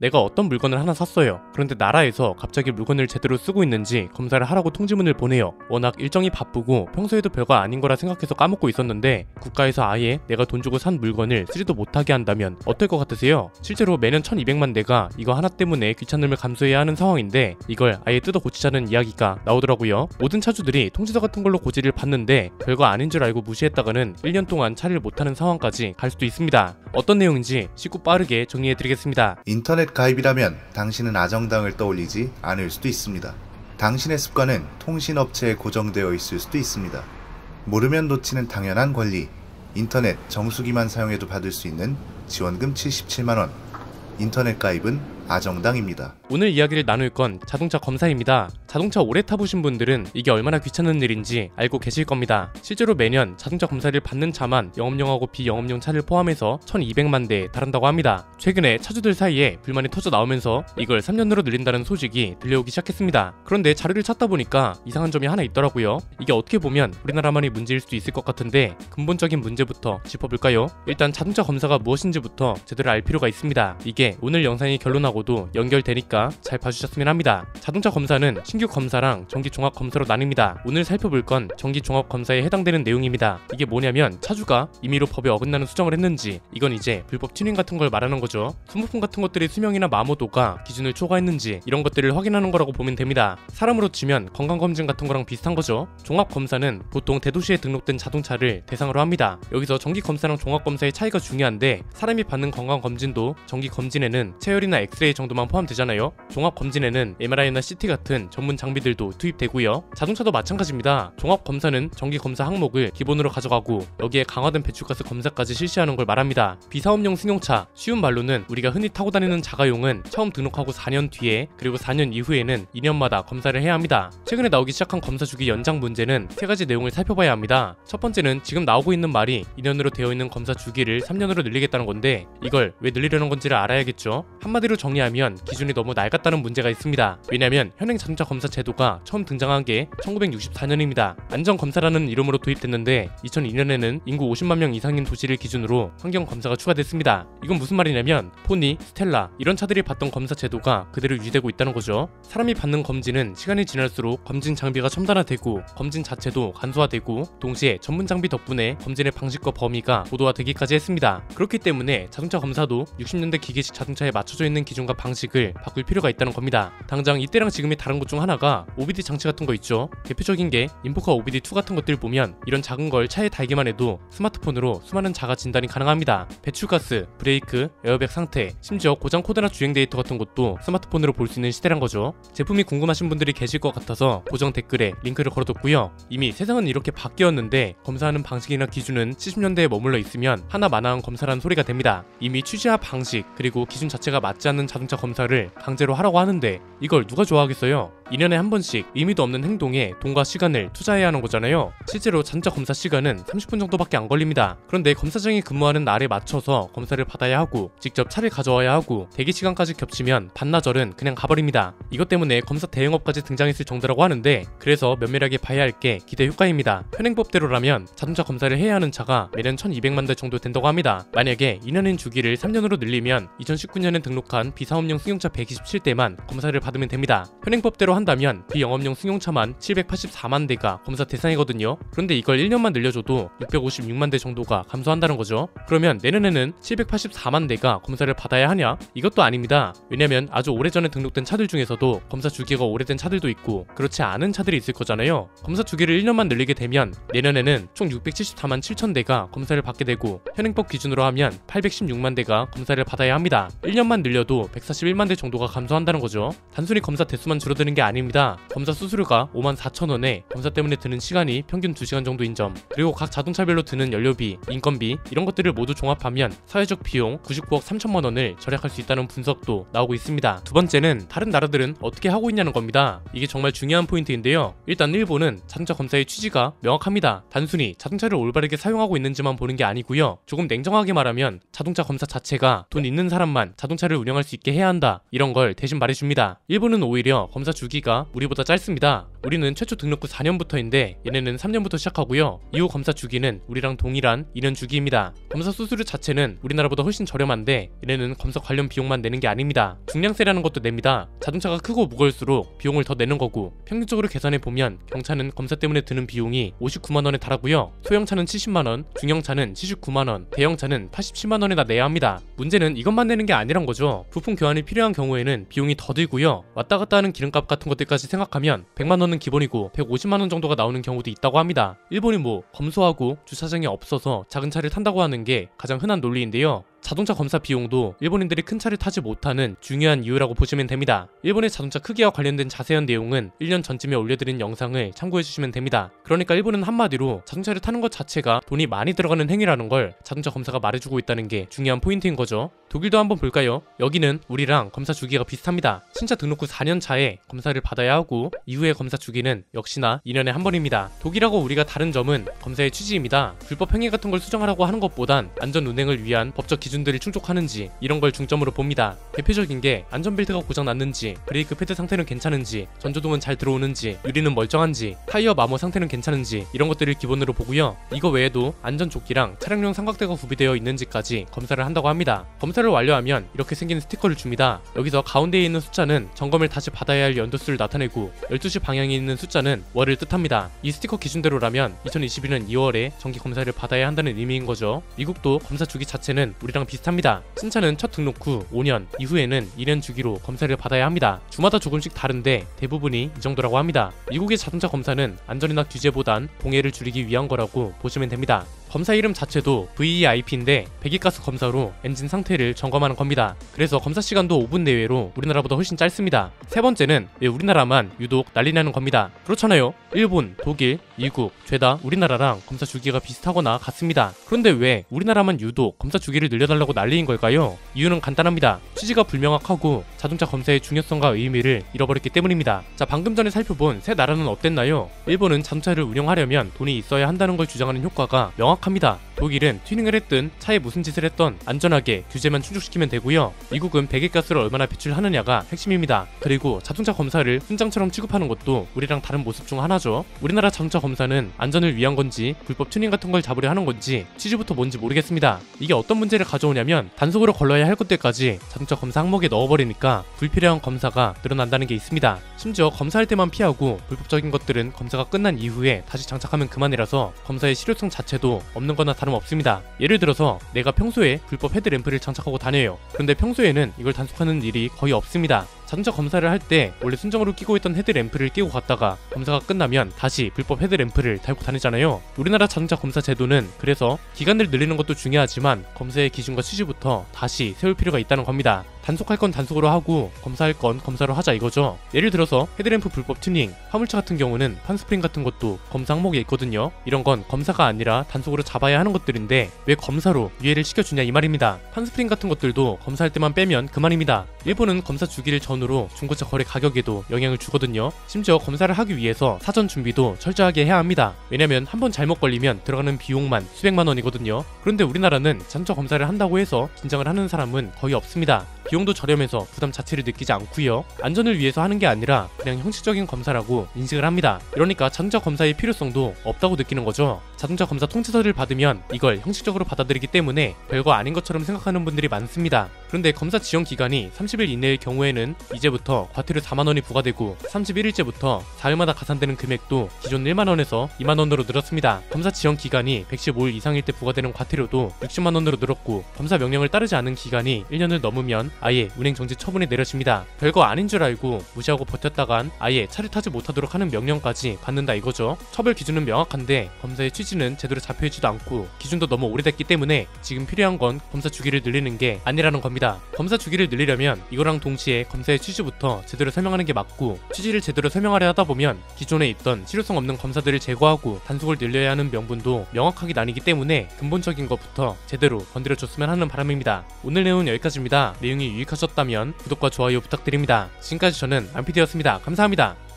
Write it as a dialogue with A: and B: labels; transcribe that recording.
A: 내가 어떤 물건을 하나 샀어요. 그런데 나라에서 갑자기 물건을 제대로 쓰고 있는지 검사를 하라고 통지문을 보내요. 워낙 일정이 바쁘고 평소에도 별거 아닌 거라 생각해서 까먹고 있었는데 국가에서 아예 내가 돈 주고 산 물건을 쓰지도 못하게 한다면 어떨 것 같으세요? 실제로 매년 1200만 대가 이거 하나 때문에 귀찮음을 감수해야 하는 상황인데 이걸 아예 뜯어 고치자는 이야기가 나오더라고요. 모든 차주들이 통지서 같은 걸로 고지를 받는데 별거 아닌 줄 알고 무시했다가는 1년 동안 차를 못하는 상황까지 갈 수도 있습니다. 어떤 내용인지 쉽고 빠르게 정리해드리겠습니다.
B: 인터넷 가입이라면 당신은 아정당을 떠올리지 않을 수도 있습니다. 당신의 습관은 통신업체에 고정되어 있을 수도 있습니다. 모르면 놓치는 당연한 권리, 인터넷 정수기만 사용해도 받을 수 있는 지원금 77만원, 인터넷 가입은 아정당입니다.
A: 오늘 이야기를 나눌 건 자동차 검사입니다. 자동차 오래 타보신 분들은 이게 얼마나 귀찮은 일인지 알고 계실 겁니다. 실제로 매년 자동차 검사를 받는 차만 영업용하고 비영업용 차를 포함해서 1200만 대에 달한다고 합니다. 최근에 차주들 사이에 불만이 터져 나오면서 이걸 3년으로 늘린다는 소식이 들려오기 시작했습니다. 그런데 자료를 찾다 보니까 이상한 점이 하나 있더라고요. 이게 어떻게 보면 우리나라만의 문제일 수도 있을 것 같은데 근본적인 문제부터 짚어볼까요? 일단 자동차 검사가 무엇인지부터 제대로 알 필요가 있습니다. 이게 오늘 영상의 결론하고도 연결되니까 잘 봐주셨으면 합니다. 자동차 검사는 신규 검사랑 정기 종합 검사로 나뉩니다. 오늘 살펴볼 건 정기 종합 검사에 해당되는 내용입니다. 이게 뭐냐면 차주가 임의로 법에 어긋나는 수정을 했는지, 이건 이제 불법 튜닝 같은 걸 말하는 거죠. 소모품 같은 것들의 수명이나 마모도가 기준을 초과했는지 이런 것들을 확인하는 거라고 보면 됩니다. 사람으로 치면 건강검진 같은 거랑 비슷한 거죠. 종합 검사는 보통 대도시에 등록된 자동차를 대상으로 합니다. 여기서 정기 검사랑 종합 검사의 차이가 중요한데 사람이 받는 건강검진도 정기 검진에는 체열이나 엑스레이 정도만 포함되잖아요. 종합검진에는 MRI나 CT 같은 전문 장비들도 투입되고요. 자동차도 마찬가지입니다. 종합검사는 정기검사 항목을 기본으로 가져가고 여기에 강화된 배출가스 검사까지 실시하는 걸 말합니다. 비사업용 승용차, 쉬운 말로는 우리가 흔히 타고 다니는 자가용은 처음 등록하고 4년 뒤에 그리고 4년 이후에는 2년마다 검사를 해야 합니다. 최근에 나오기 시작한 검사 주기 연장 문제는 세 가지 내용을 살펴봐야 합니다. 첫 번째는 지금 나오고 있는 말이 2년으로 되어 있는 검사 주기를 3년으로 늘리겠다는 건데 이걸 왜 늘리려는 건지를 알아야겠죠. 한마디로 정리하면 기준이 너무 낡았다는 문제가 있습니다. 왜냐면 현행 자동차 검사 제도가 처음 등장한 게 1964년입니다. 안전검사라는 이름으로 도입됐는데 2002년에는 인구 50만 명 이상인 도시를 기준으로 환경검사가 추가됐습니다. 이건 무슨 말이냐면 포니, 스텔라 이런 차들이 받던 검사 제도가 그대로 유지되고 있다는 거죠. 사람이 받는 검진은 시간이 지날수록 검진 장비가 첨단화되고 검진 자체도 간소화되고 동시에 전문 장비 덕분에 검진의 방식과 범위가 고도화되기까지 했습니다. 그렇기 때문에 자동차 검사도 60년대 기계식 자동차에 맞춰져 있는 기준과 방식을 바꿀 필요가 있다는 겁니다. 당장 이때랑 지금이 다른 것 중 하나가 OBD 장치 같은 거 있죠. 대표적인 게 인포카 OBD2 같은 것들 보면 이런 작은 걸 차에 달기만 해도 스마트폰으로 수많은 자가 진단이 가능합니다. 배출가스, 브레이크, 에어백 상태, 심지어 고장 코드나 주행 데이터 같은 것도 스마트폰으로 볼 수 있는 시대란 거죠. 제품이 궁금하신 분들이 계실 것 같아서 고정 댓글에 링크를 걸어뒀고요. 이미 세상은 이렇게 바뀌었는데 검사하는 방식이나 기준은 70년대에 머물러 있으면 하나마나한 검사라는 소리가 됩니다. 이미 취지와 방식 그리고 기준 자체가 맞지 않는 자동차 검사를 강제로 하라고 하는데 이걸 누가 좋아하겠어요? 2년에 한 번씩 의미도 없는 행동에 돈과 시간을 투자해야 하는 거잖아요. 실제로 자동차 검사 시간은 30분 정도밖에 안 걸립니다. 그런데 검사장이 근무하는 날에 맞춰서 검사를 받아야 하고 직접 차를 가져와야 하고 대기 시간까지 겹치면 반나절은 그냥 가버립니다. 이것 때문에 검사 대행업까지 등장했을 정도라고 하는데 그래서 면밀하게 봐야 할 게 기대 효과입니다. 현행법대로라면 자동차 검사를 해야 하는 차가 매년 1200만 대 정도 된다고 합니다. 만약에 2년인 주기를 3년으로 늘리면 2019년에 등록한 비사업용 승용차 127대만 검사를 받으면 됩니다. 현행법대로 한다면 비영업용 승용차만 784만 대가 검사 대상이거든요. 그런데 이걸 1년만 늘려줘도 656만 대 정도가 감소한다는 거죠. 그러면 내년에는 784만 대가 검사를 받아야 하냐? 이것도 아닙니다. 왜냐면 아주 오래전에 등록된 차들 중에서도 검사 주기가 오래된 차들도 있고 그렇지 않은 차들이 있을 거잖아요. 검사 주기를 1년만 늘리게 되면 내년에는 총 674만 7천 대가 검사를 받게 되고 현행법 기준으로 하면 816만 대가 검사를 받아야 합니다. 1년만 늘려도 141만 대 정도가 감소한다는 거죠. 단순히 검사 대수만 줄어드는 게 아닙니다. 검사 수수료가 54,000원에 검사 때문에 드는 시간이 평균 2시간 정도인 점, 그리고 각 자동차별로 드는 연료비, 인건비 이런 것들을 모두 종합하면 사회적 비용 99억 3천만 원을 절약할 수 있다는 분석도 나오고 있습니다. 두 번째는 다른 나라들은 어떻게 하고 있냐는 겁니다. 이게 정말 중요한 포인트인데요. 일단 일본은 자동차 검사의 취지가 명확합니다. 단순히 자동차를 올바르게 사용하고 있는지만 보는 게 아니고요. 조금 냉정하게 말하면 자동차 검사 자체가 돈 있는 사람만 자동차를 운영할 수 있게 해야 한다 이런 걸 대신 말해줍니다. 일본은 오히려 검사 주기가 우리보다 짧습니다. 우리는 최초 등록 후 4년부터인데 얘네는 3년부터 시작하고요. 이후 검사 주기는 우리랑 동일한 2년 주기입니다. 검사 수수료 자체는 우리나라보다 훨씬 저렴한데 얘네는 검사 관련 비용만 내는 게 아닙니다. 중량세라는 것도 냅니다. 자동차가 크고 무거울수록 비용을 더 내는 거고, 평균적으로 계산해보면 경차는 검사 때문에 드는 비용이 59만원에 달하고요. 소형차는 70만원, 중형차는 79만원, 대형차는 87만원이나 내야 합니다. 문제는 이것만 내는 게 아니란 거죠. 부품 교환이 필요한 경우에는 비용이 더 들고요. 왔다 갔다 하는 기름값 같은 것들까지 생각하면 100만원은 기본이고 150만원 정도가 나오는 경우도 있다고 합니다. 일본이 검소하고 주차장이 없어서 작은 차를 탄다고 하는 게 가장 흔한 논리인데요. 자동차 검사 비용도 일본인들이 큰 차를 타지 못하는 중요한 이유라고 보시면 됩니다. 일본의 자동차 크기와 관련된 자세한 내용은 1년 전쯤에 올려드린 영상을 참고해주시면 됩니다. 그러니까 일본은 한마디로 자동차를 타는 것 자체가 돈이 많이 들어가는 행위라는 걸 자동차 검사가 말해주고 있다는 게 중요한 포인트인 거죠. 독일도 한번 볼까요? 여기는 우리랑 검사 주기가 비슷합니다. 신차 등록 후 4년 차에 검사를 받아야 하고 이후의 검사 주기는 역시나 2년에 한 번입니다. 독일하고 우리가 다른 점은 검사의 취지입니다. 불법 행위 같은 걸 수정하라고 하는 것보단 안전 운행을 위한 법적 기준들을 충족하는지 이런 걸 중점으로 봅니다. 대표적인 게 안전벨트가 고장났는지, 브레이크 패드 상태는 괜찮은지, 전조등은 잘 들어오는지, 유리는 멀쩡한지, 타이어 마모 상태는 괜찮은지 이런 것들을 기본으로 보고요. 이거 외에도 안전조끼랑 차량용 삼각대가 구비되어 있는지까지 검사를 한다고 합니다. 검사를 완료하면 이렇게 생긴 스티커를 줍니다. 여기서 가운데에 있는 숫자는 점검을 다시 받아야 할 연도수를 나타내고 12시 방향에 있는 숫자는 월을 뜻합니다. 이 스티커 기준대로라면 2021년 2월에 정기 검사를 받아야 한다는 의미인 거죠. 미국도 검사 주기 자체는 우리랑 비슷합니다. 신차는 첫 등록 후 5년, 이후에는 2년 주기로 검사를 받아야 합니다. 주마다 조금씩 다른데 대부분이 이 정도라고 합니다. 미국의 자동차 검사는 안전이나 규제보단 공해를 줄이기 위한 거라고 보시면 됩니다. 검사 이름 자체도 VEIP인데 배기가스 검사로 엔진 상태를 점검하는 겁니다. 그래서 검사 시간도 5분 내외로 우리나라보다 훨씬 짧습니다. 세 번째는 왜 우리나라만 유독 난리 나는 겁니다. 그렇잖아요. 일본, 독일, 미국 죄다 우리나라랑 검사 주기가 비슷하거나 같습니다. 그런데 왜 우리나라만 유독 검사 주기를 늘려달라고 난리인 걸까요? 이유는 간단합니다. 취지가 불명확하고 자동차 검사의 중요성과 의미를 잃어버렸기 때문입니다. 자, 방금 전에 살펴본 세 나라는 어땠나요? 일본은 자동차를 운영하려면 돈이 있어야 한다는 걸 주장하는 효과가 명확합니다. 독일은 튜닝을 했든 차에 무슨 짓을 했던 안전하게 규제만 충족시키면 되고요. 미국은 배기가스를 얼마나 배출하느냐가 핵심입니다. 그리고 자동차 검사를 훈장처럼 취급하는 것도 우리랑 다른 모습 중 하나죠. 우리나라 자동차 검사는 안전을 위한 건지 불법 튜닝 같은 걸 잡으려 하는 건지 취지부터 뭔지 모르겠습니다. 이게 어떤 문제를 가져오냐면 단속으로 걸러야 할 것들까지 자동차 검사 항목에 넣어버리니까 불필요한 검사가 늘어난다는 게 있습니다. 심지어 검사할 때만 피하고 불법적인 것들은 검사가 끝난 이후에 다시 장착하면 그만이라서 검사의 실효성 자체도 없는 거나 다름없습니다. 예를 들어서 내가 평소에 불법 헤드램프를 장착하고 다녀요. 그런데 평소에는 이걸 단속하는 일이 거의 없습니다. 자동차 검사를 할 때 원래 순정으로 끼고 있던 헤드램프를 끼고 갔다가 검사가 끝나면 다시 불법 헤드램프를 달고 다니잖아요. 우리나라 자동차 검사 제도는 그래서 기간을 늘리는 것도 중요하지만 검사의 기준과 취지부터 다시 세울 필요가 있다는 겁니다. 단속할 건 단속으로 하고 검사할 건 검사로 하자 이거죠. 예를 들어서 헤드램프 불법 튜닝, 화물차 같은 경우는 판스프링 같은 것도 검사 항목에 있거든요. 이런 건 검사가 아니라 단속으로 잡아야 하는 것들인데 왜 검사로 유예를 시켜주냐 이 말입니다. 판스프링 같은 것들도 검사할 때만 빼면 그만입니다. 일본은 검사 주기를 전후로 중고차 거래 가격에도 영향을 주거든요. 심지어 검사를 하기 위해서 사전 준비도 철저하게 해야 합니다. 왜냐면 한번 잘못 걸리면 들어가는 비용만 수백만 원이거든요. 그런데 우리나라는 자동차 검사를 한다고 해서 긴장을 하는 사람은 거의 없습니다. 비용도 저렴해서 부담 자체를 느끼지 않고요. 안전을 위해서 하는 게 아니라 그냥 형식적인 검사라고 인식을 합니다. 이러니까 자동차 검사의 필요성도 없다고 느끼는 거죠. 자동차 검사 통지서를 받으면 이걸 형식적으로 받아들이기 때문에 별거 아닌 것처럼 생각하는 분들이 많습니다. 그런데 검사 지연 기간이 30일 이내일 경우에는 이제부터 과태료 4만원이 부과되고 31일째부터 4일마다 가산되는 금액도 기존 1만원에서 2만원으로 늘었습니다. 검사 지연 기간이 115일 이상일 때 부과되는 과태료도 60만원으로 늘었고 검사 명령을 따르지 않은 기간이 1년을 넘으면 아예 운행 정지 처분이 내려집니다. 별거 아닌 줄 알고 무시하고 버텼다간 아예 차를 타지 못하도록 하는 명령까지 받는다 이거죠. 처벌 기준은 명확한데 검사의 취지는 제대로 잡혀있지도 않고 기준도 너무 오래됐기 때문에 지금 필요한 건 검사 주기를 늘리는 게 아니라는 겁니다. 검사 주기를 늘리려면 이거랑 동시에 검사의 취지부터 제대로 설명하는 게 맞고, 취지를 제대로 설명하려 하다 보면 기존에 있던 실효성 없는 검사들을 제거하고 단속을 늘려야 하는 명분도 명확하게 나뉘기 때문에 근본적인 것부터 제대로 건드려줬으면 하는 바람입니다. 오늘 내용은 여기까지입니다. 내용이 유익하셨다면 구독과 좋아요 부탁드립니다. 지금까지 저는 안피디였습니다. 감사합니다.